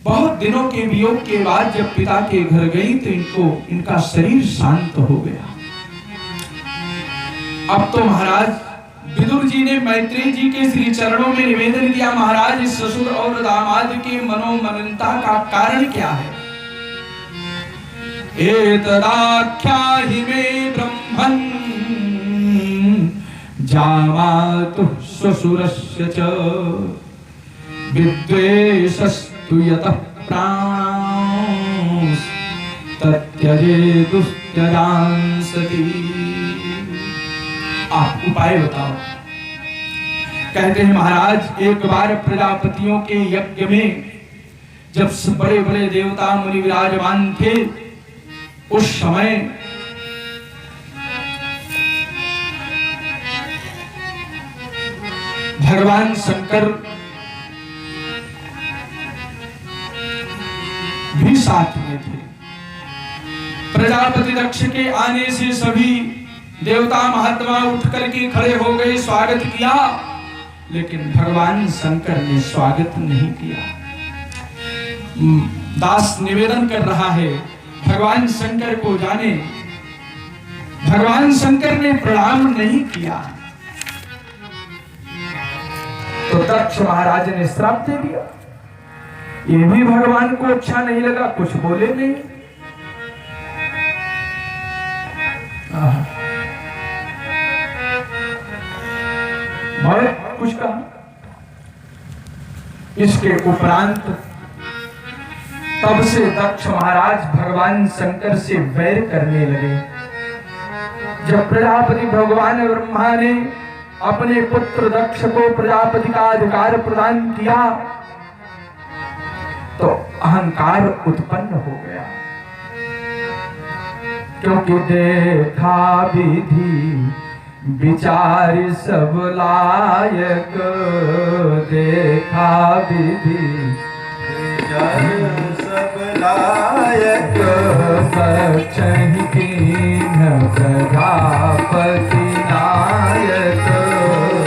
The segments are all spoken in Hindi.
बहुत दिनों के वियोग के बाद जब पिता के घर गई तो इनका शरीर शांत हो गया। अब तो महाराज विदुर जी ने मैत्रेय जी के श्री चरणों में निवेदन किया, महाराज इस ससुर और दामाद के मनोमलिनता का कारण क्या है? एतदाख्याहि मे ब्रह्मन् जामातु ससुरस्य च विद्वेषस्तु यतः प्रांस तत्यजेतुस्त्यजांसति। आप उपाय बताओ। कहते हैं महाराज एक बार प्रजापतियों के यज्ञ में जब बड़े बड़े देवता मुनि विराजमान थे, उस समय भगवान शंकर भी साथ में थे। प्रजापति दक्ष के आने से सभी देवता महात्मा उठ करके खड़े हो गए, स्वागत किया, लेकिन भगवान शंकर ने स्वागत नहीं किया। दास निवेदन कर रहा है भगवान शंकर को जाने, भगवान शंकर ने प्रणाम नहीं किया तो दक्ष महाराज ने श्राप दे दिया। ये भी भगवान को अच्छा नहीं लगा, कुछ बोले नहीं। बहुत कुछ कहा। इसके उपरांत तब से दक्ष महाराज भगवान शंकर से वैर करने लगे। जब प्रजापति भगवान ब्रह्मा ने अपने पुत्र दक्ष को प्रजापति का अधिकार प्रदान किया तो अहंकार उत्पन्न हो गया, क्योंकि देखा विधि विचार सब लायक, देखा विधि विचार सब लायक, बख्शहि कीन्ह प्रजापति नायक,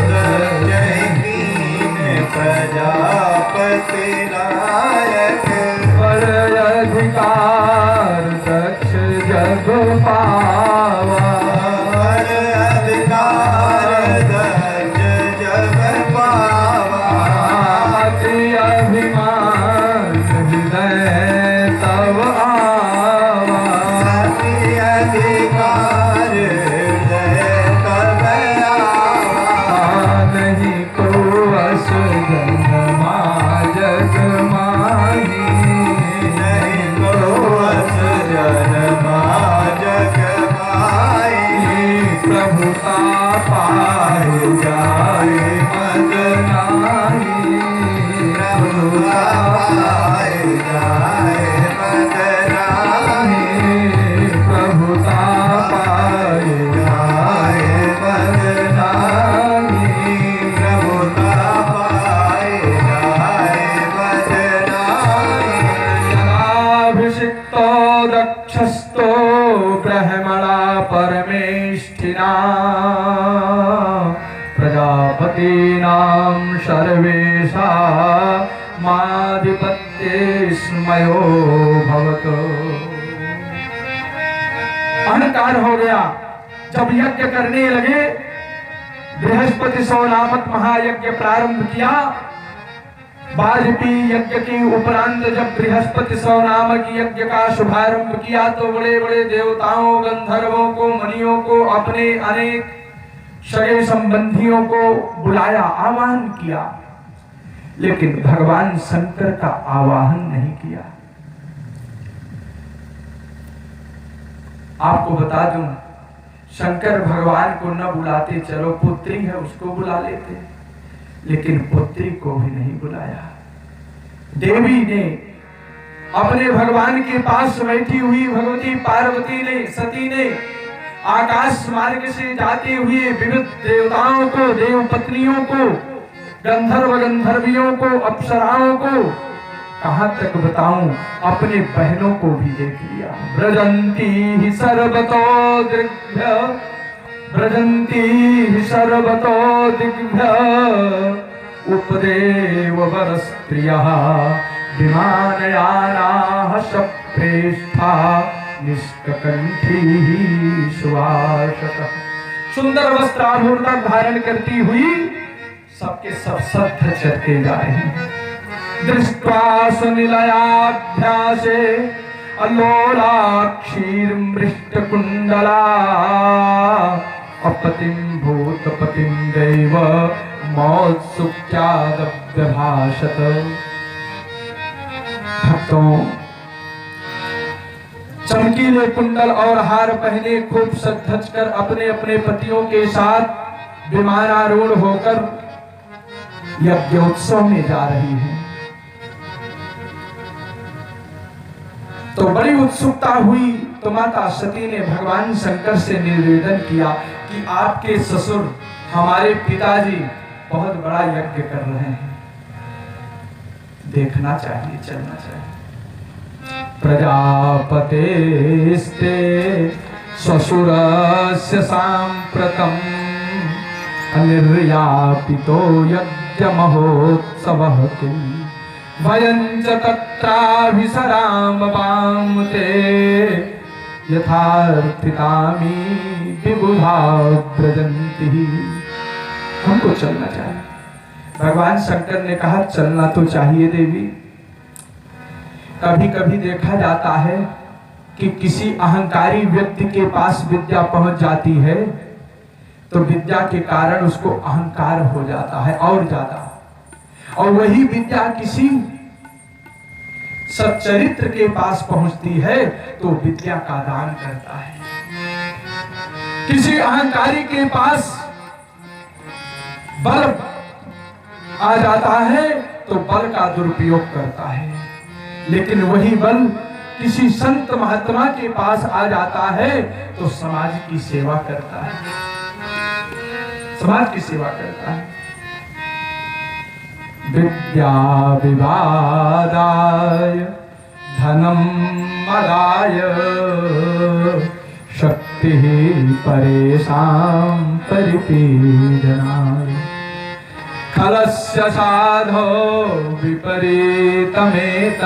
बख्शहि कीन्ह प्रजापति नायक, पर अधिकार दक्ष जग पावा, प्रजापतीनां सर्वेषां माधिपत्येस्मयो भवतो। अहंकार हो गया। जब यज्ञ करने लगे, बृहस्पति सौ नामक महायज्ञ प्रारंभ किया। वाजपेयी यज्ञ के उपरांत जब बृहस्पति सौ नामक यज्ञ का शुभारंभ किया तो बड़े बड़े देवताओं, गंधर्वों को, मुनियों को, अपने अनेक सगे संबंधियों को बुलाया, आवाहन किया, लेकिन भगवान शंकर का आवाहन नहीं किया। आपको बता दूं, शंकर भगवान को न बुलाते, चलो पुत्री है उसको बुला लेते, लेकिन पुत्री को भी नहीं बुलाया। देवी ने अपने भगवान के पास बैठी हुई भगवती पार्वती ने, सती ने आकाश मार्ग से जाते हुए विविध देवताओं को, देव पत्नियों को, गंधर्व गंधर्वियों को, अप्सराओं को, कहां तक बताऊं, अपने बहनों को भी देख लिया। ब्रजंती ही सर्वतो दिग्भ्य, ब्रजंती ही सर्वतो दिग्भ्य, उपदेव वरस्त्रियः विमानयानाः सप्रेष्ठा निष्ककण्ठीः सुवासतः। सुंदर वस्त्राभूषण धारण करती हुई सबके सब सत्थ चलते जा रहे हैं। दृष्ट्वा सुनिलयाभ्यासे अलोलाक्षीर्मृष्टकुण्डला अपतिं भूतपतिं दैव मौत्सुक्त्यादभ्यभाषत। भक्तों, चमकीले कुंडल और हार पहने खूब सज-धज कर अपने अपने पतियों के साथ विमानारूढ़ होकर यज्ञोत्सव में जा रही हैं। तो बड़ी उत्सुकता हुई तो माता सती ने भगवान शंकर से निवेदन किया कि आपके ससुर हमारे पिताजी बहुत बड़ा यज्ञ कर रहे हैं, देखना चाहिए, चलना चाहिए। प्रजापतेस्ते ससुरस्य साम्प्रतम् अनिर्यापितो यज्ञमहोत्सवः किम् वयं च तत्राभिसराम ते यथार्थितामी विबुधा व्रजन्ति। हमको चलना चाहिए। भगवान शंकर ने कहा चलना तो चाहिए देवी। कभी कभी देखा जाता है कि किसी अहंकारी व्यक्ति के पास विद्या पहुंच जाती है तो विद्या के कारण उसको अहंकार हो जाता है और ज्यादा, और वही विद्या किसी सच्चरित्र के पास पहुंचती है तो विद्या का दान करता है। किसी अहंकारी के पास बल आ जाता है तो बल का दुरुपयोग करता है, लेकिन वही बल किसी संत महात्मा के पास आ जाता है तो समाज की सेवा करता है, समाज की सेवा करता है। विद्या विवादाय धनम मदाय शक्ति परेशान परिपीडनाय खलस्य साधो विपरीतमेत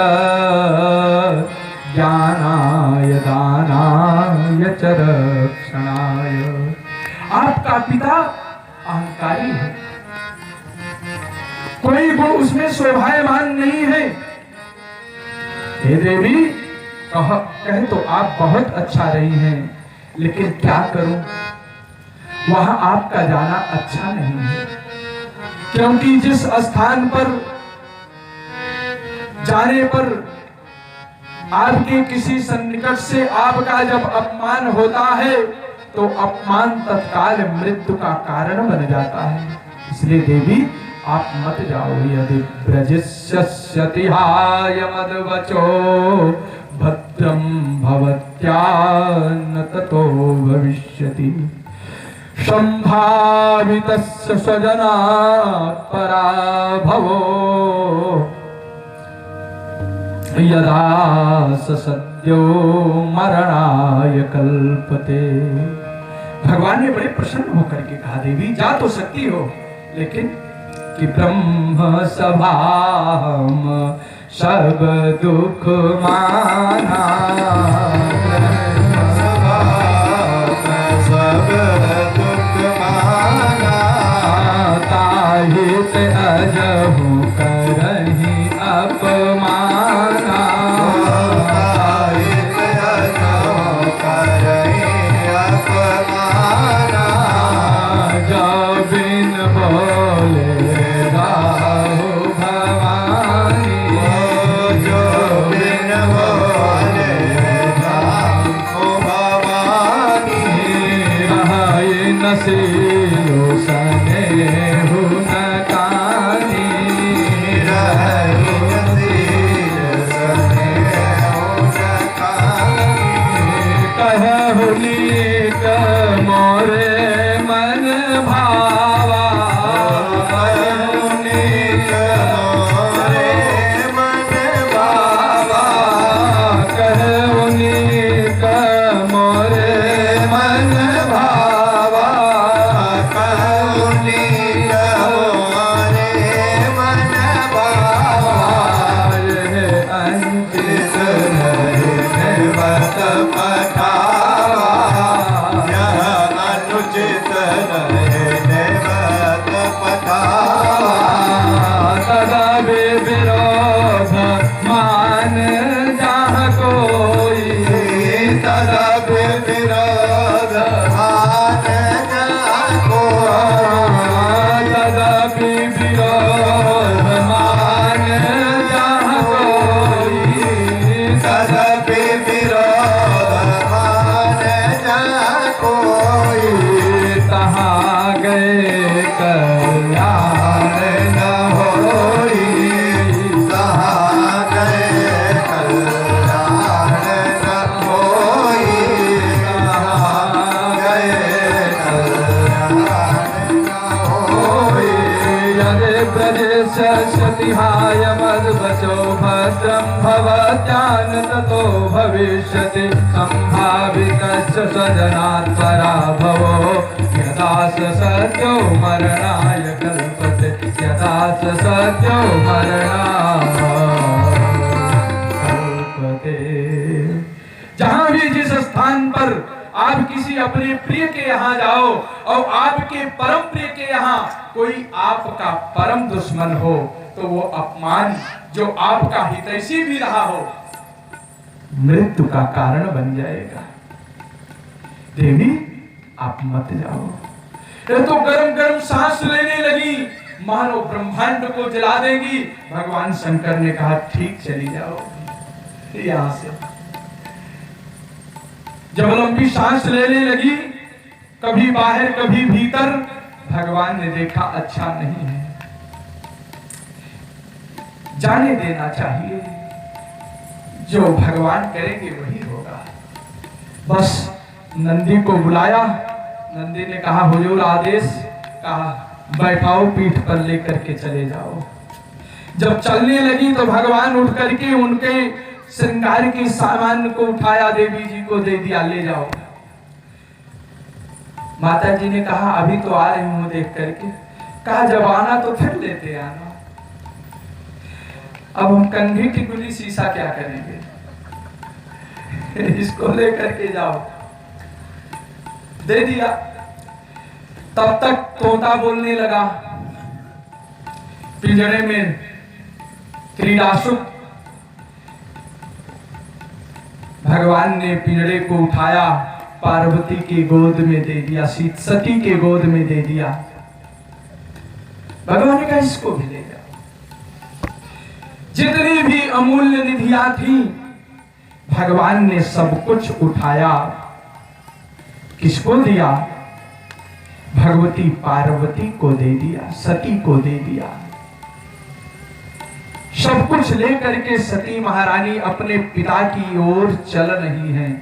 ज्ञानाय दानाय च रक्षणाय। आपका पिता अहंकारी है, कोई गुण उसमें शोभायमान नहीं है। हे देवी, कहे तो आप बहुत अच्छा रही हैं, लेकिन क्या करूं, वहां आपका जाना अच्छा नहीं है, क्योंकि जिस स्थान पर जाने पर आपके किसी सन्निकट से आपका जब अपमान होता है तो अपमान तत्काल मृत्यु का कारण बन जाता है। इसलिए देवी आप मत जाओ। यदि ब्रजिष्यतिहाय मद्वचो भद्रं भवत्या न ततो भविष्यति संभावितस्य स्वजनात् पराभवो यदा सद्यो मरणाय कल्पते। भगवान ने बड़े प्रसन्न होकर के कहा देवी जा तो सकती हो, लेकिन कि ब्रह्म सभाम सब दुख माना सब दुख माना ताहित अजहु करहि अपमाना ताहित अजहु करहि अपमाना जो बिन बोले नसीलो स्नेहु न कानी रही नसील स्नेहु न कानी कहु नीक मोरे मन भावा कहु नीक मोरे मन भावा कहु नीक मोरे मन भावा विरोध मान जहाँ कोई, तदपि विरोध मान जहाँ कोई, तदपि विरोध मान जहाँ कोई, तदपि विरोध मान जहाँ कोई, तहाँ गए कल्याण न होई, तहाँ गए कल्याण न होई, तहाँ गए कल्याण न होई। यदि ब्रजेश सतिहाय मद्वचो भद्रं भवत्यान ततो भविष्यति सम्भावितश्च स्वजनात् पराभवो, यदा स सत्यो मरणाय कल्पते, यदा स सत्यो मरणाय कल्पते। जहाँ भी जिस स्थान पर आप किसी अपने प्रिय के यहाँ जाओ और आपके परम प्रिय के यहाँ कोई आपका परम दुश्मन हो, तो वो अपमान जो आपका हितैषी भी रहा हो मृत्यु का कारण बन जाएगा। देवी आप मत जाओ। ये तो गरम गरम सांस लेने लगी, मानो ब्रह्मांड को जला देगी। भगवान शंकर ने कहा ठीक चली जाओ यहां से। जब लंबी सांस लेने लगी, कभी बाहर कभी भीतर, भगवान ने देखा अच्छा नहीं है, जाने देना चाहिए, जो भगवान करेंगे वही होगा। बस नंदी को बुलाया, नंदी ने कहा हुजूर आदेश, कहा बैठाओ पीठ पर लेकर के चले जाओ। जब चलने लगी तो भगवान उठ करके उनके श्रृंगार के सामान को उठाया, देवी जी को दे दिया, ले जाओ। माता जी ने कहा अभी तो आ रही हूं देख करके। कहा जब आना तो फिर लेते आना। अब हम कंघी की गुली शीशा क्या करेंगे इसको लेकर के जाओ। दे दिया। तब तक तोता बोलने लगा, पिंजरे में क्रीडासुख। भगवान ने पिंजरे को उठाया, पार्वती की गोद में दे दिया, सती के गोद में दे दिया। भगवान ने कहा इसको भी ले जाओ। जितनी भी अमूल्य निधियां थी भगवान ने सब कुछ उठाया। किसको दिया? भगवती पार्वती को दे दिया, सती को दे दिया। सब कुछ लेकर के सती महारानी अपने पिता की ओर चल रही हैं।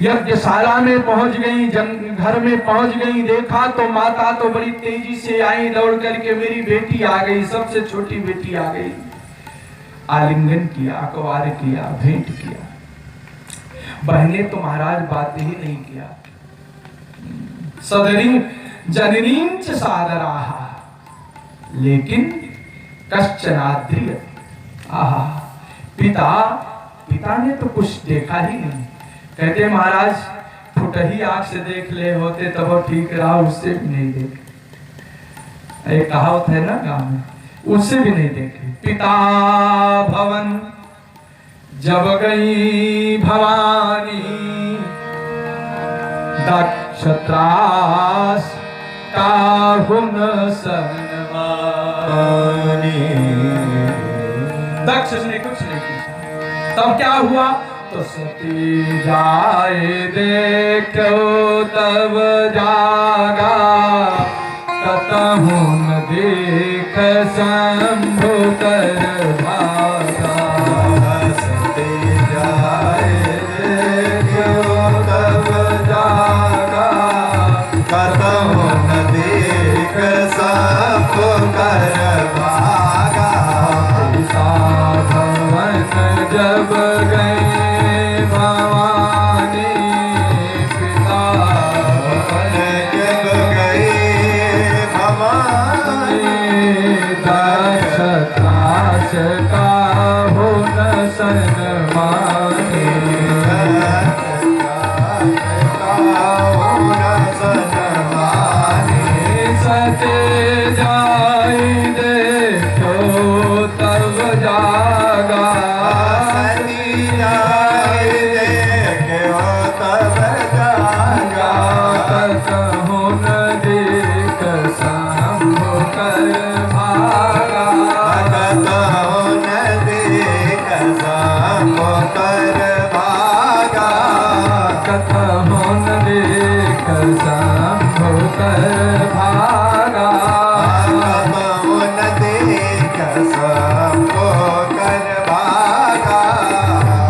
यज्ञशाला में पहुंच गई, घर में पहुंच गई। देखा तो माता तो बड़ी तेजी से आई, दौड़ करके मेरी बेटी आ गई, सबसे छोटी बेटी आ गई। आलिंगन किया, अकवार किया, भेंट किया। बहने तो महाराज बात ही नहीं किया। सदरी जननीं च सादराः, लेकिन कश्चनाद्रिय। आहा, पिता ने तो कुछ देखा ही नहीं। कहते महाराज फुटही आंख से देख ले होते तब ठीक रहा, उससे भी नहीं देखे। एक कहावत है ना गांव में, उससे भी नहीं देखे। पिता भवन जब गई भवानी, दक्ष त्रास काहुन सन्मानी। दक्ष ने कुछ नहीं पूछा। तब क्या हुआ? तो सती जाए देखो तब जागा, कतहु न देख शंभु कर भागा। सती जाए देखो तब जागा, कतहु न देख शंभु कर भागा। भवन जब गए भवानी, पिता जब गए भवानी, दक्ष त्रास काहु न सन्मानी। सते जाई देखो जागा। सती जाए देखो तब जागा। कतहु न देख शंभु कर भागा। कतहु न देख शंभु कर भागा। कतहु न देख शंभु कर भागा। कतहु न देख शंभु कर भागा।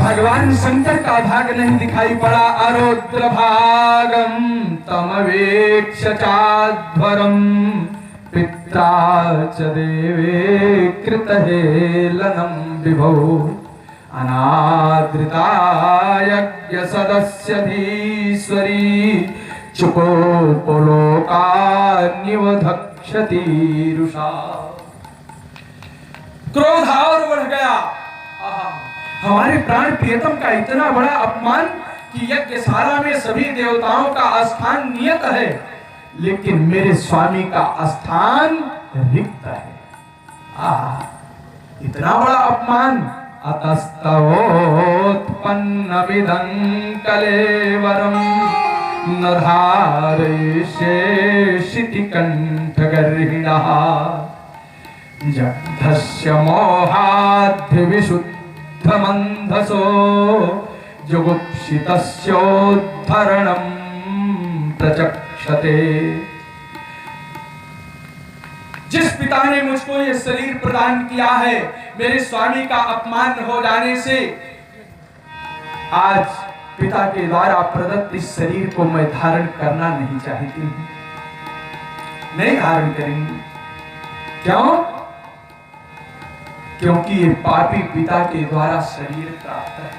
भगवान शंकर का भाग नहीं दिखाई पड़ा। अरुद्र भागम तमवेक्ष चाध्वरम पित्रा च देवे कृत हेलनम विभो। अनादृता यज्ञ सदस्य धीश्वरी चुको पुलोका निवधक्षति रुषा। क्रोध और बढ़ गया। आहा, हमारे प्राण प्रियतम का इतना बड़ा अपमान कि यज्ञशाला में सभी देवताओं का स्थान नियत है, लेकिन मेरे स्वामी का स्थान रिक्त है। आहा, इतना बड़ा अपमान। अतस्तवोत्पन्न विदं कलेवरम न धारयिष्ये शितिकण्ठगर्हिणः। जग्धस्य मोहाद्य विशुद्धमन्धसो जुगुप्सितस्योद्धरणं प्रचक्षते। जिस पिता ने मुझको ये शरीर प्रदान किया है, मेरे स्वामी का अपमान हो जाने से आज पिता के द्वारा प्रदत्त इस शरीर को मैं धारण करना नहीं चाहती हूं, नहीं धारण करेंगी। क्यों? क्योंकि ये पापी पिता के द्वारा शरीर प्राप्त है।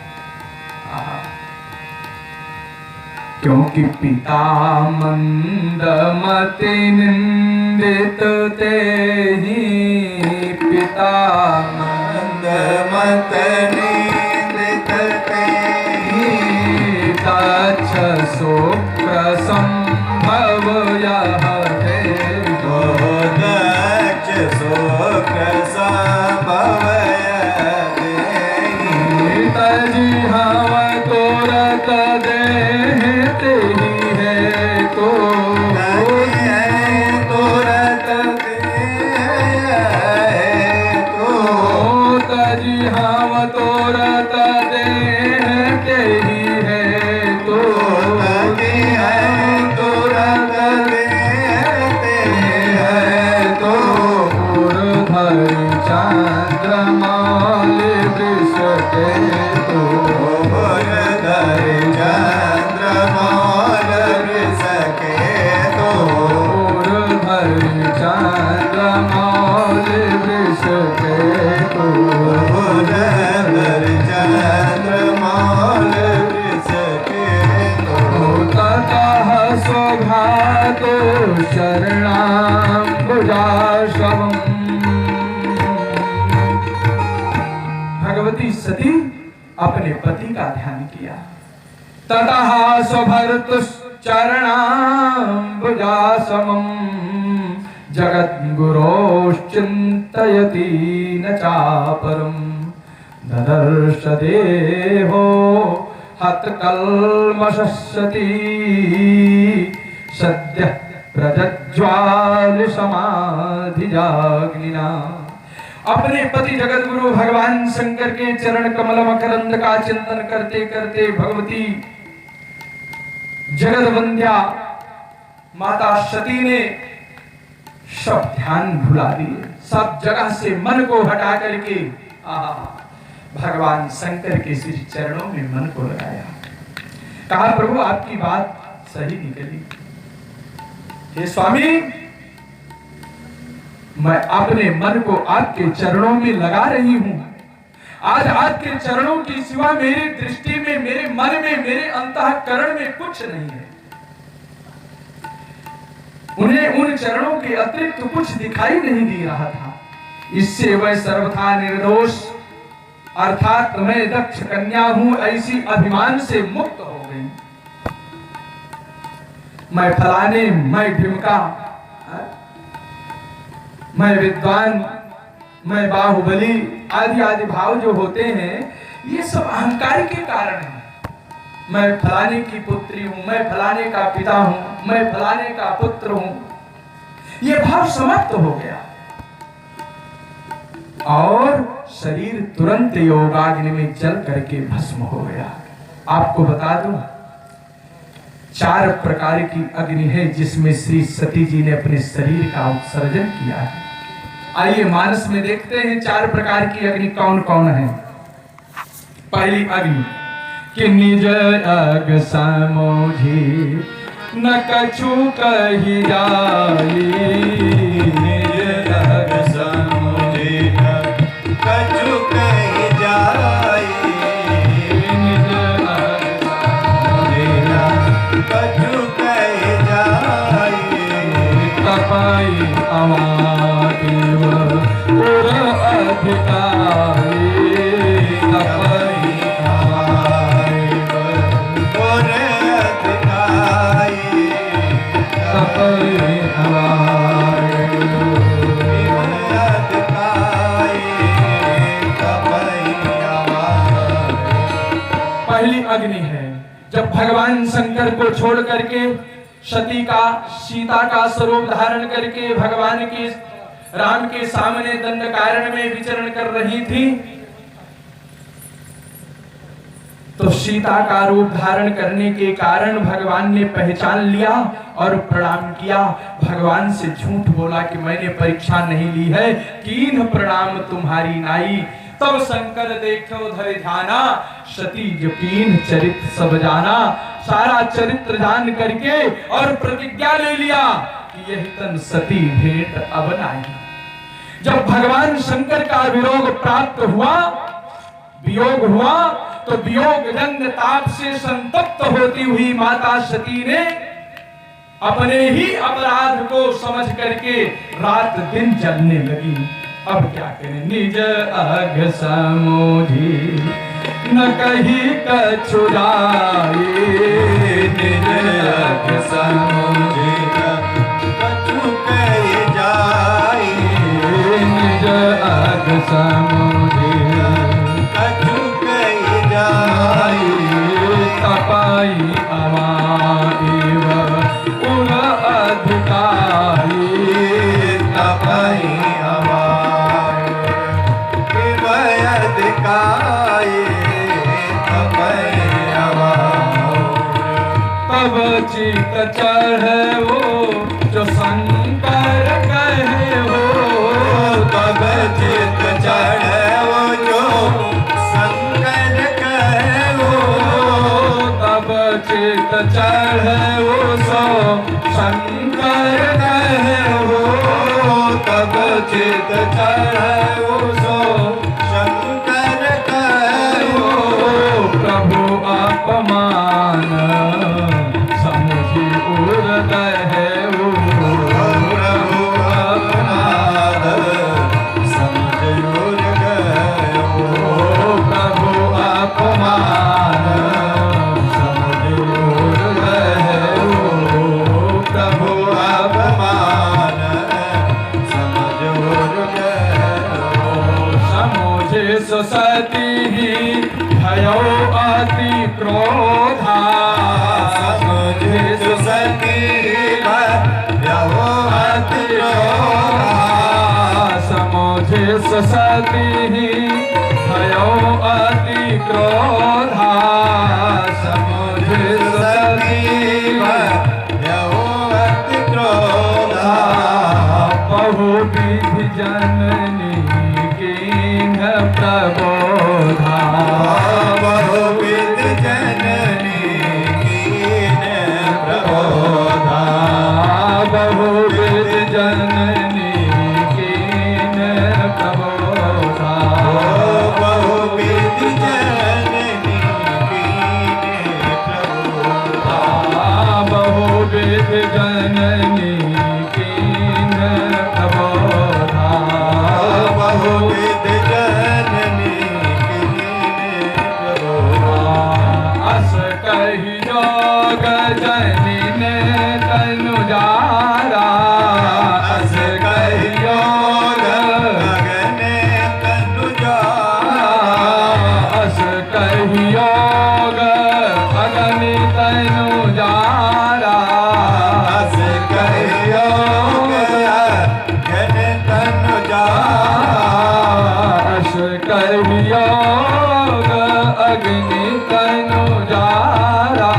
क्योंकि पिता मंदमति निंदित ते ही पिता मंदमति निंदित ते ही तच्छ सुप्रसंभव यः देवो। दक्ष सुप्रसंभव यः देहि। तजि हम तुरत देह तेहि है तो। तुरत देह तो। तजि हम तुरत देह तेहि है तो। तुरत देह तेहि है तो। धरि चंद्रमाल वृष के तो। धरि चंद्रमाल वृष के तो। धरि चंद्रमाल वृष के तो। धरि चंद्रमाल वृष के तो। ततः स्वघातो शरणाम्बुजाशवम्। भगवती सती अपने पति का ध्यान किया। ततः स्वभर्तुश्चरणाम्बुजासमम् जगद्गुरोश्चिन्तयति न चापरम्। ददर्श देहो हतकल्मषस्यति सद्यः प्रज्ज्वाल समाधिजाग्निना। अपने पति जगतगुरु भगवान शंकर के चरण कमल मकरंद का चिंतन करते करते भगवती जगदवंद्या माता सती ने सब ध्यान भुला दिए, सब जगह से मन को हटा करके भगवान शंकर के श्री चरणों में मन को लगाया। कहा प्रभु आपकी बात सही निकली। हे स्वामी, मैं अपने मन को आपके चरणों में लगा रही हूं। आज आपके चरणों की सिवा मेरी दृष्टि में, मेरे मन में, मेरे अंतःकरण में कुछ नहीं है। उन्हें उन चरणों के अतिरिक्त कुछ दिखाई नहीं दे रहा था। इससे वह सर्वथा निर्दोष अर्थात मैं दक्ष कन्या हूं ऐसी अभिमान से मुक्त हो गई। मैं फलाने, मैं ढिमका, मैं विद्वान, मैं बाहुबली आदि आदि भाव जो होते हैं, ये सब अहंकार के कारण है। मैं फलाने की पुत्री हूं, मैं फलाने का पिता हूं, मैं फलाने का पुत्र हूं, ये भाव समाप्त हो गया और शरीर तुरंत योगाग्नि में जल करके भस्म हो गया। आपको बता दूं, 4 प्रकार की अग्नि है जिसमें श्री सती जी ने अपने शरीर का उत्सर्जन किया है। आइए मानस में देखते हैं 4 प्रकार की अग्नि कौन कौन है। पहली अग्नि कि निज अग समोझी न कछु कही जाई, निज अग समोझी न कछु कही जाई, निज अग समोझी न कछु कही जाई, तपाई अमादेव उर अधिकारी, तपाई अमादेव उर अधिकारी, तपाई अमादेव पहली अग्नि है जब भगवान शंकर को छोड़ करके सती का सीता का स्वरूप धारण करके भगवान के राम के सामने दंडकारण्य में विचरण कर रही थी, तो सीता का रूप धारण करने के कारण भगवान ने पहचान लिया और प्रणाम किया। भगवान से झूठ बोला कि मैंने परीक्षा नहीं ली है, कीन्ह प्रणाम तुम्हारी नाई। तब शंकर देखो धर ध्याना, सती जपीन चरित्र सब जाना। सारा चरित्र जान करके और प्रतिज्ञा ले लिया कि यही तन सती भेंट अब नाई। जब भगवान शंकर का वियोग प्राप्त हुआ, वियोग हुआ, तो वियोग जन्य ताप से संतप्त होती हुई माता सती ने अपने ही अपराध को समझ करके रात दिन जलने लगी। अब क्या करें, निज अग समोझी न कही कछु जाई, निज अग समोझी न कछु कही जाई, निज अग समोझी कछु कही जाई, तपाई अमादेव उर अधिकारी, तपाई तब चित चढ़े वो जो शंकर कहे हो, तब चित चढ़े वो जो शंकर कहे हो, तब चित चढ़े वो सो शंकर कहे हो, तब चित चढ़े वो सो शंकर कहे हो। प्रभु अपमान समझी उदय है वो, प्रभु अपमान समझ उर गए हो, प्रभु अपमान समझ उदय है वो, प्रभु अपमान समझ उर गए हो। समझे सती भयो अति क्रोधा, समझे सती भयो अति क्रोधा, समझे सती भयो अति क्रोधा, समझे सती भयो अति क्रोधा, बहुविधि जननी कीन्ह प्रबोधा, बहुविध जननी कीन्ह प्रबोधा, बहुविध जननी कीन्ह प्रबोधा, बहुविध जननी कीन्ह प्रबोधा, बहुविध जननी कीन्ह प्रबोधा, बहुविध जननी कीन्ह कहियोग अग्नि तनु जारा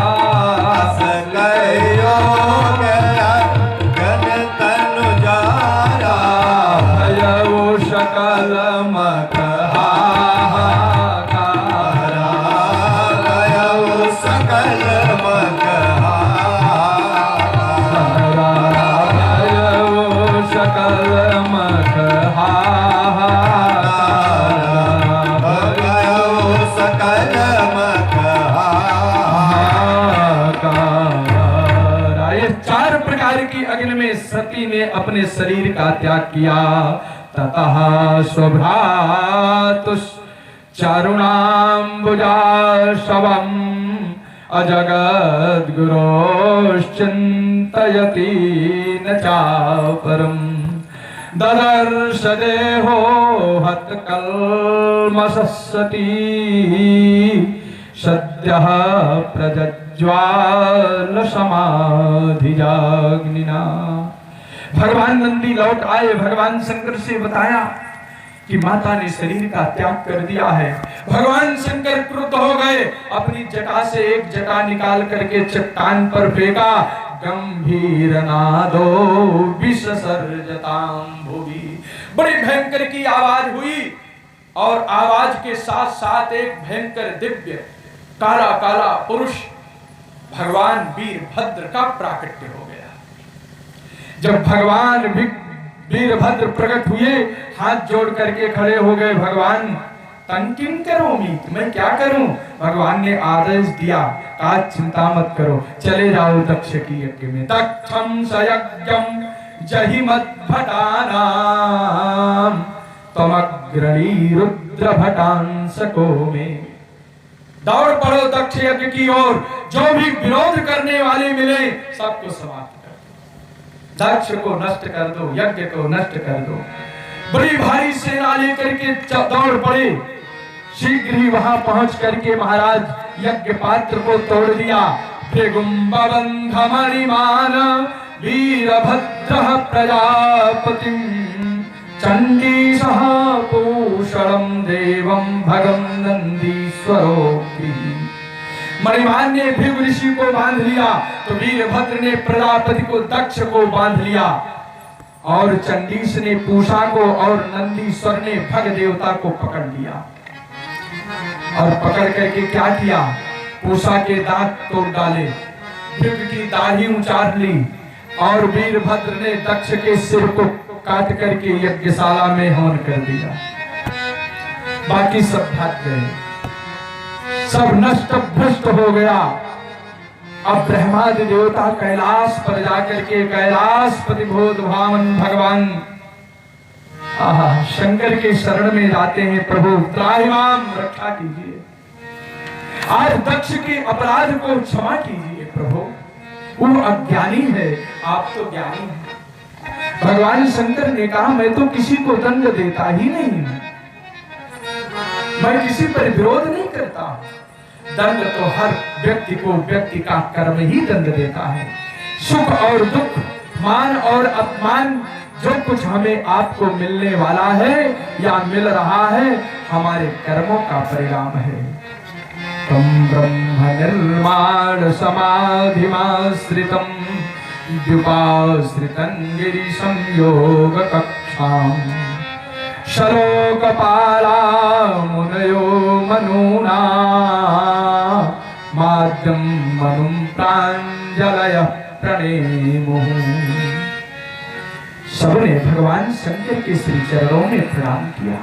सकयोग अग्नि तनु जारा भयउ सकल मत हाहाकारा भयउ सकल मत सकल मत सकल मत ये 4 प्रकार की अग्नि में सती ने अपने शरीर का त्याग किया। ततः स्वभ्रातुष चारुणाम्बुजा शवम् अजगद्गुरोश्चिन्तयति न चापरम् ददर्श देहो हतकल्मषसती सद्यः प्रज्ज्वाल समाधिजाग्निना। भगवान नंदी लौट आए, भगवान शंकर से बताया कि माता ने शरीर का त्याग कर दिया है। भगवान शंकर क्रुद्ध हो गए, अपनी जटा से एक जटा निकाल करके चट्टान पर फेंका। गंभीर नादो विसर्जताम भुवि, बड़ी भयंकर की आवाज हुई और आवाज के साथ साथ एक भयंकर दिव्य काला काला पुरुष भगवान वीरभद्र का प्राकट्य हो गया। जब भगवान वीरभद्र प्रकट हुए, हाथ जोड़ करके खड़े हो गए। भगवान तंकिम करोमि, मैं क्या करूं? भगवान ने आदेश दिया, आज चिंता मत करो, चले जाओ दक्ष की यज्ञ में। दक्षम सयज्ञम जहिमत भटानाम तमग्रणी रुद्र भटांसको में। दौड़ पड़ो दक्ष यज्ञ की ओर, जो भी विरोध करने वाले मिले सबको समाप्त कर दो, दक्ष को नष्ट कर दो, यज्ञ को नष्ट कर दो। बड़ी भारी सेना लेकर के दौड़ पड़े। शीघ्र ही वहां पहुंच करके महाराज यज्ञ पात्र को तोड़ दिया। भृगुम्बबंधमणिमान वीरभद्र प्रजापतिम चंडीसह पूषणम देवम भगम नंदीश्वरो। मणिमान ने भृगु ऋषि को बांध लिया तो वीरभद्र ने प्रजापति को दक्ष को बांध लिया और चंडीस ने पूषा को और नंदीश्वर ने भग देवता को पकड़ लिया। और पकड़ करके क्या किया? पूषा के दांत तोड़ डाले, भृगु की दाढ़ी उचार ली और वीरभद्र ने दक्ष के सिर को काट करके यज्ञशाला में हवन कर दिया। बाकी सब भाग गए, सब नष्ट भ्रष्ट हो गया। अब ब्रह्मादि देवता कैलाश पर जाकर के कैलाशपति बोध भावन भगवान शंकर के शरण में जाते हैं। प्रभु त्राहिमाम रक्षा कीजिए, आज दक्ष के अपराध को क्षमा कीजिए प्रभु, वो अज्ञानी है, आप तो ज्ञानी हैं। भगवान शंकर ने कहा, मैं तो किसी को दंड देता ही नहीं हूं, मैं किसी पर विरोध नहीं करता। दंड तो हर व्यक्ति को व्यक्ति का कर्म ही दंड देता है। सुख और दुख, मान और अपमान, जो कुछ हमें आपको मिलने वाला है या मिल रहा है, हमारे कर्मों का परिणाम है। तम ब्रह्म निर्माण समाधिमाश्रितम द्युपाश्रितं गिरिशं योग कक्षाम शलोकपाला मुनयो मनूना माद्यम मनुं प्राञ्जलयः प्रणेमुः। सबने भगवान शंकर के श्री चरणों में प्रणाम किया।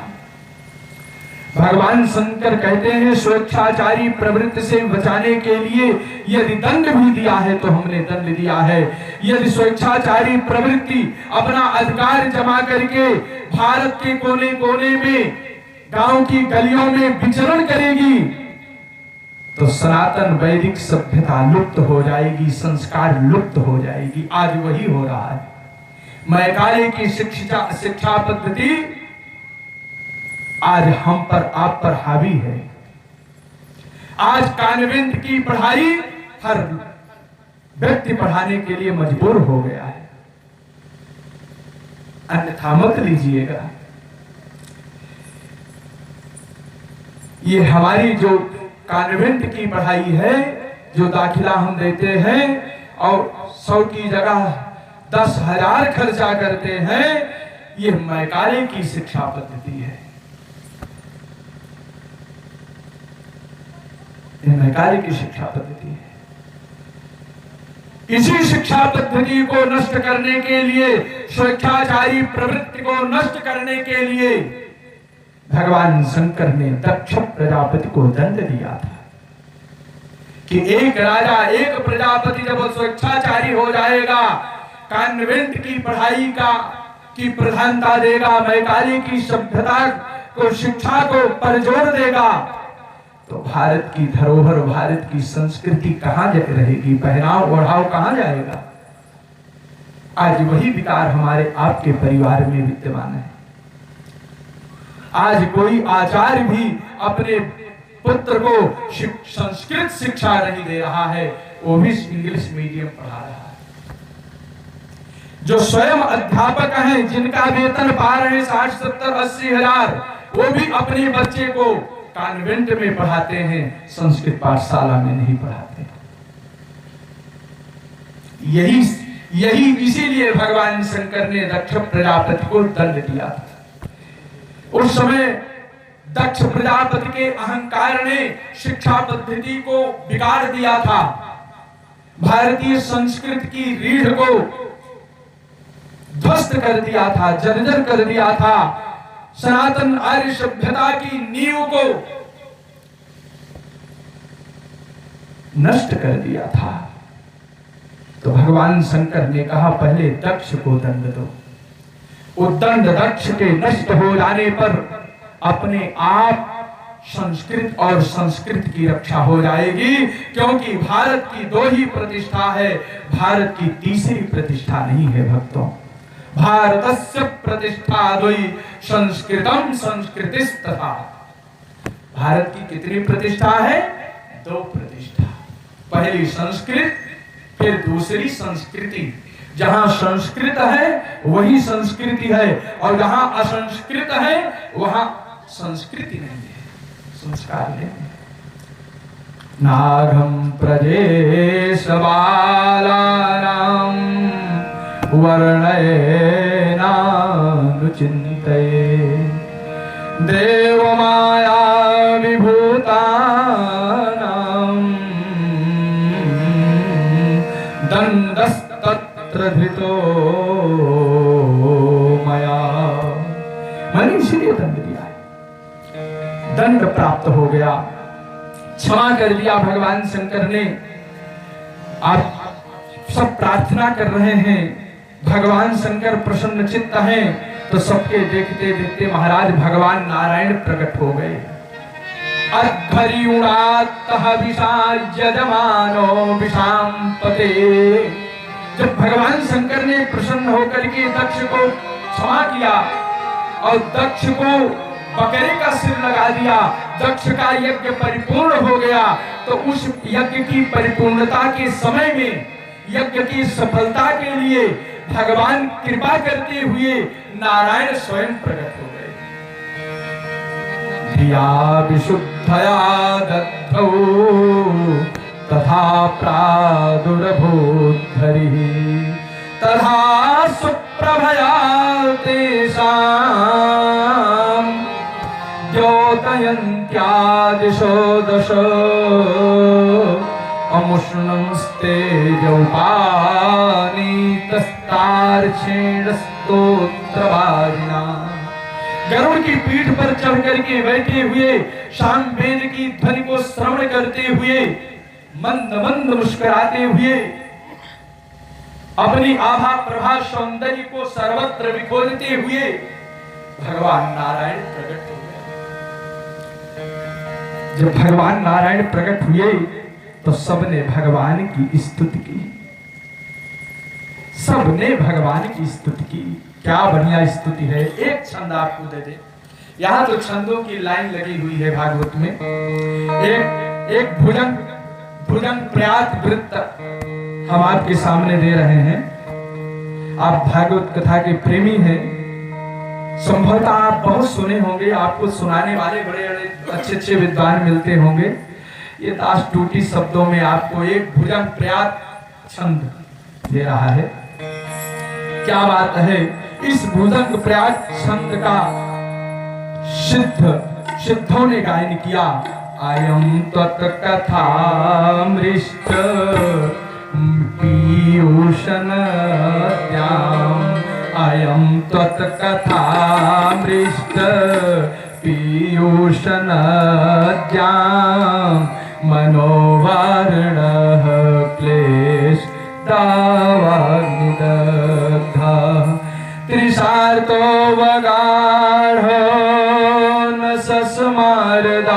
भगवान शंकर कहते हैं, स्वेच्छाचारी प्रवृत्ति से बचाने के लिए यदि दंड भी दिया है तो हमने दंड दिया है। यदि स्वेच्छाचारी प्रवृत्ति अपना अधिकार जमा करके भारत के कोने कोने में, गांव की गलियों में विचरण करेगी तो सनातन वैदिक सभ्यता लुप्त हो जाएगी, संस्कार लुप्त हो जाएगी। आज वही हो रहा है। मैकाले की शिक्षा पद्धति आज हम पर, आप पर हावी है। आज कॉन्वेंट की पढ़ाई हर व्यक्ति पढ़ाने के लिए मजबूर हो गया है, अन्यथा मत लीजिएगा। ये हमारी जो कॉन्वेंट की पढ़ाई है, जो दाखिला हम देते हैं और 100 की जगह 10,000 खर्चा करते हैं, ये मैकाले की शिक्षा पद्धति है। ये मैकाले की शिक्षा पद्धति है। इसी शिक्षा पद्धति को नष्ट करने के लिए, स्वेच्छाचारी प्रवृत्ति को नष्ट करने के लिए भगवान शंकर ने दक्ष प्रजापति को दंड दिया था कि एक राजा, एक प्रजापति जब स्वेच्छाचारी हो जाएगा, कॉन्वेंट की पढ़ाई की प्रधानता देगा, मैकाले की सभ्यता को, शिक्षा को पर जोर देगा, तो भारत की धरोहर, भारत की संस्कृति कहां जग रहेगी? पहनाव ओढ़ाव कहां जाएगा? आज वही विकार हमारे आपके परिवार में विद्यमान है। आज कोई आचार्य भी अपने पुत्र को संस्कृत शिक्षा नहीं दे रहा है, वो भी इंग्लिश मीडियम पढ़ा रहा है। जो स्वयं अध्यापक हैं, जिनका वेतन पा रहे हैं 60, 70, 80 हजार, वो भी अपने बच्चे को कॉन्वेंट में पढ़ाते हैं, संस्कृत पाठशाला में नहीं पढ़ाते। यही इसीलिए भगवान शंकर ने दक्ष प्रजापति को दंड दिया था। उस समय दक्ष प्रजापति के अहंकार ने शिक्षा पद्धति को बिगाड़ दिया था, भारतीय संस्कृत की रीढ़ को ध्वस्त कर दिया था, जर्जर कर दिया था, सनातन आर्य सभ्यता की नींव को नष्ट कर दिया था। तो भगवान शंकर ने कहा पहले दक्ष को दंड दो। वो दंड दक्ष के नष्ट हो जाने पर अपने आप संस्कृत और संस्कृत की रक्षा हो जाएगी, क्योंकि भारत की 2 ही प्रतिष्ठा है, भारत की तीसरी प्रतिष्ठा नहीं है भक्तों। भारतस्य प्रतिष्ठा 2, संस्कृतम संस्कृतिस्तथा। भारत की कितनी प्रतिष्ठा है? 2 प्रतिष्ठा। पहली संस्कृत, फिर दूसरी संस्कृति। जहां संस्कृत है वही संस्कृति है, और जहां असंस्कृत है वहां संस्कृति नहीं है, संस्कार नहीं है। नाघं प्रजेश बालानां वर्णयेनानुचिन्तये देवमाया विभूतानां दंडस्तत्र धृतो मया। मैंने इसीलिए दंड दिया है, दंड प्राप्त हो गया, क्षमा कर दिया भगवान शंकर ने। आप सब प्रार्थना कर रहे हैं, भगवान शंकर प्रसन्न चित्त हैं, तो सबके देखते देखते महाराज भगवान नारायण प्रकट हो गए। अध्वर्युणात्तः विषायजमानो विषाम्पते। जब भगवान शंकर ने प्रसन्न होकर के दक्ष को क्षमा किया और दक्ष को बकरे का सिर लगा दिया, दक्ष का यज्ञ परिपूर्ण हो गया, तो उस यज्ञ की परिपूर्णता के समय में, यज्ञ की सफलता के लिए भगवान कृपा करते हुए नारायण स्वयं प्रकट हो गए। धिया विशुद्धया दत्तौ तथा प्रादुर्भूत् हरिः तथा सुप्रभया तेषां द्योतयन्त्यादिशो दश अमुष्णंस्तेजौपानीतस्तार्क्षेणस्तोत्रवादिना। गरुड़ की पीठ पर चढ़ करके बैठे हुए, शाम वेद की ध्वनि को श्रवण करते हुए, मंद मंद मुस्कुराते हुए, अपनी आभा प्रभा सौंदर्य को सर्वत्र विखोरते हुए भगवान नारायण प्रकट हो गए। जब भगवान नारायण प्रकट हुए तो सबने भगवान की स्तुति की, सबने भगवान की स्तुति की। क्या बढ़िया स्तुति है। एक छंद आपको दे दे, यहाँ तो छंदों की लाइन लगी हुई है भागवत में। एक भुजंग प्रयात वृत्त हम आपके सामने दे रहे हैं। आप भागवत कथा के प्रेमी हैं संभवतः आप बहुत सुने होंगे, आपको सुनाने वाले बड़े बड़े अच्छे अच्छे विद्वान मिलते होंगे। ये दास टूटी शब्दों में आपको एक भुजंग प्रयात छंद दे रहा है। क्या बात है, इस भुजंग प्रयात छंद का सिद्धों ने गायन किया। अयम तत्कथा मृष्ट पीयूषन अयम त्वत्कथा मृष्ट पीयूषन मनोवारण क्लेश दावाग्निदग्धा त्रिशार्तो वगाढो न सस्मारदावम्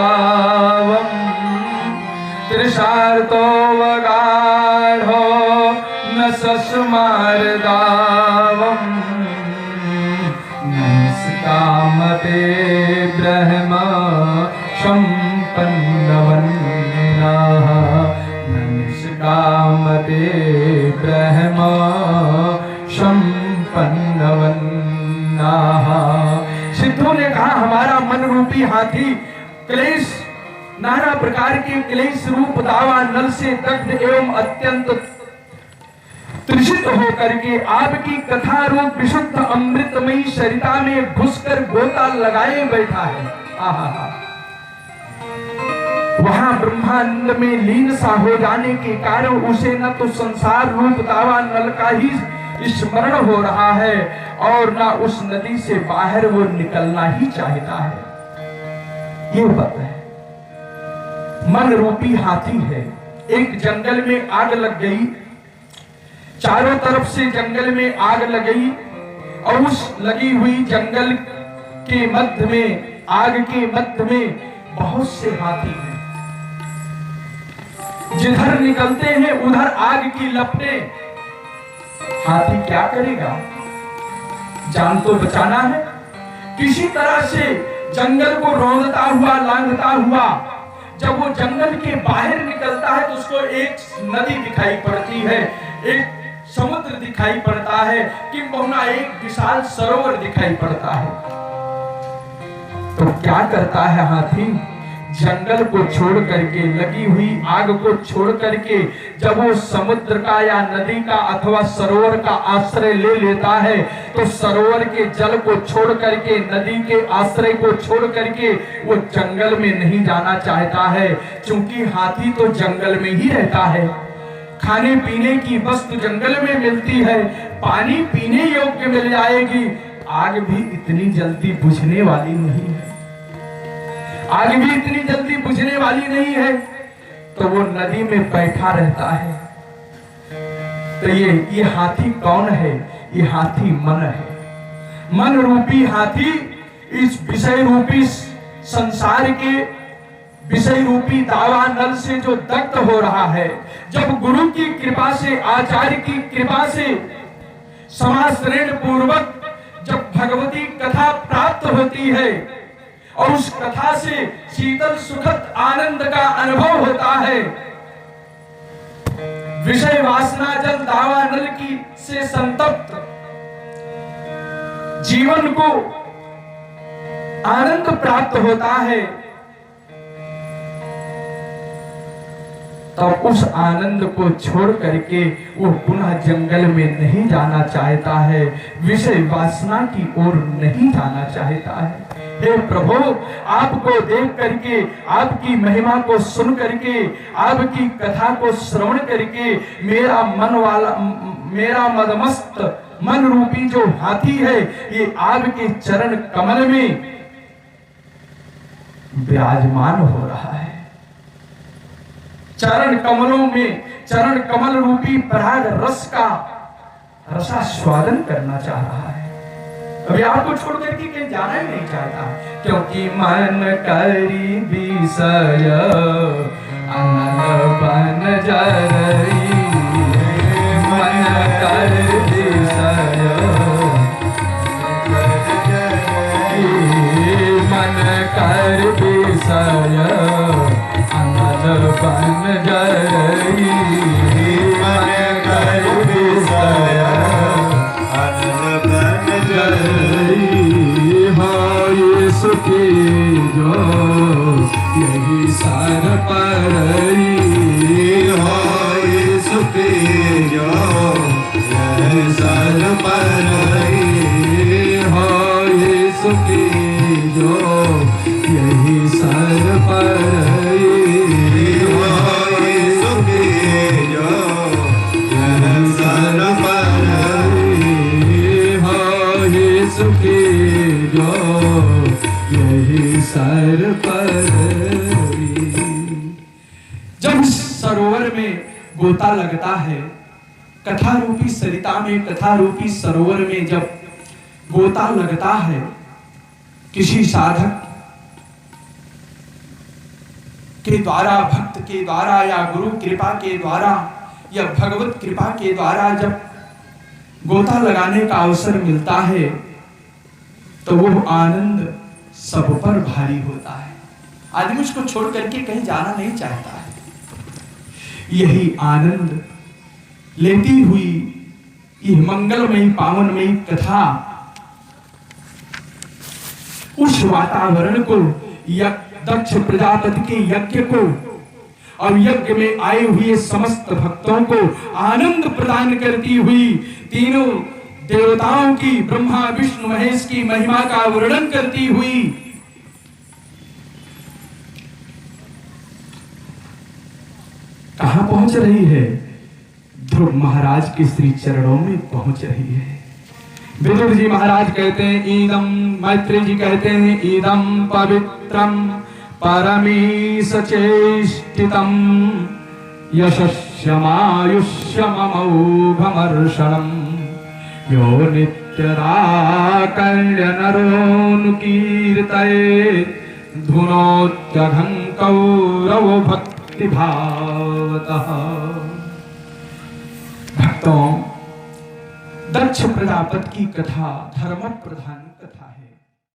त्रिशार्तो वगाढो न सस्मारदावम् निष्कामते ब्रह्म सम्पन्नवन्नाः निष्कामते ब्रह्म सम्पन्नवन्नाः। सिद्धों ने कहा हमारा मन रूपी हाथी क्लेश, नाना प्रकार के क्लेश रूप दावा नल से दग्ध एवं अत्यंत त्रिषित होकर के आपकी कथा रूप विशुद्ध अमृतमयी सरिता में घुसकर गोता लगाए बैठा है। वहां ब्रह्मांड में लीन सा हो जाने के कारण उसे न तो संसार रूप दावा नल का ही स्मरण हो रहा है और न उस नदी से बाहर वो निकलना ही चाहता है। ये बात है, मन रूपी हाथी है। एक जंगल में आग लग गई, चारों तरफ से जंगल में आग लग गई और उस लगी हुई जंगल के मध्य में, आग के मध्य में बहुत से हाथी हैं। जिधर निकलते हैं उधर आग की लपटें। हाथी क्या करेगा, जान तो बचाना है। किसी तरह से जंगल को रौंदता हुआ, लांघता हुआ जब वो जंगल के बाहर निकलता है तो उसको एक नदी दिखाई पड़ती है, एक समुद्र दिखाई पड़ता है, किंबहुना एक विशाल सरोवर दिखाई पड़ता है। तो क्या करता है हाथी, जंगल को छोड़ करके, लगी हुई आग को छोड़ करके जब वो समुद्र का या नदी का अथवा सरोवर का आश्रय ले लेता है तो सरोवर के जल को छोड़ करके, नदी के आश्रय को छोड़ करके वो जंगल में नहीं जाना चाहता है। क्योंकि हाथी तो जंगल में ही रहता है, खाने पीने की वस्तु जंगल में मिलती है, पानी पीने योग्य मिल जाएगी, आग भी इतनी जल्दी बुझने वाली नहीं है, आग भी इतनी जल्दी बुझने वाली नहीं है। तो वो नदी में बैठा रहता है। तो ये हाथी कौन है, ये हाथी मन है। मन रूपी हाथी इस विषय रूपी संसार के विषय रूपी दावा नल से जो दग्ध हो रहा है, जब गुरु की कृपा से, आचार्य की कृपा से समाश्रयण पूर्वक जब भगवती कथा प्राप्त होती है और उस कथा से शीतल सुखद आनंद का अनुभव होता है, विषय वासना जल दावा नल की से संतप्त जीवन को आनंद प्राप्त होता है, तब उस आनंद को छोड़ करके वो पुनः जंगल में नहीं जाना चाहता है, विषय वासना की ओर नहीं जाना चाहता है। हे प्रभु, आपको देख करके, आपकी महिमा को सुन करके, आपकी कथा को श्रवण करके मेरा मदमस्त मन रूपी जो हाथी है ये आपके चरण कमल में विराजमान हो रहा है। चरण कमलों में, चरण कमल रूपी पराग रस का रसास्वादन करना चाह रहा है। अभी आपको छोड़ करके कहीं जाना ही नहीं चाहता, क्योंकि मन करी विषय अनल बन जरई, मन कर विषय मन कर विषय अनल बन जरई, मन कर विषय अनल बन जरई। यही सर पर होय सुखी जो यह सर पर होय सुखी जो यही सर पर होय सुखी जो यह सर पर होय सुखी जो यही सर पर। जब इस सरोवर में गोता लगता है, कथा रूपी सरिता में, कथा रूपी सरोवर में जब गोता लगता है, किसी साधक के द्वारा, भक्त के द्वारा या गुरु कृपा के द्वारा या भगवत कृपा के द्वारा जब गोता लगाने का अवसर मिलता है तो वो आनंद सब पर भारी होता है। आदमी उसको छोड़ करके कहीं जाना नहीं चाहता है। यही आनंद लेती हुई यह मंगलमयी पावनमयी कथा उस वातावरण को, दक्ष प्रजापति के यज्ञ को और यज्ञ में आए हुए समस्त भक्तों को आनंद प्रदान करती हुई, तीनों देवताओं की, ब्रह्मा विष्णु महेश की महिमा का वर्णन करती हुई कहां पहुंच रही है? ध्रुव महाराज के श्री चरणों में पहुंच रही है। विदुर जी महाराज कहते हैं ईदम, मैत्री जी कहते हैं ईदम पवित्रम परमीश चेष्टितम यशस्यमायुष्यममौघमर्षणम् यो नित्यदा कल्य नरोनुकीर्तये धुनोत्यघं कौरव भक्तिभावतः। भक्तों, दक्ष प्रजापति की कथा धर्म प्रधान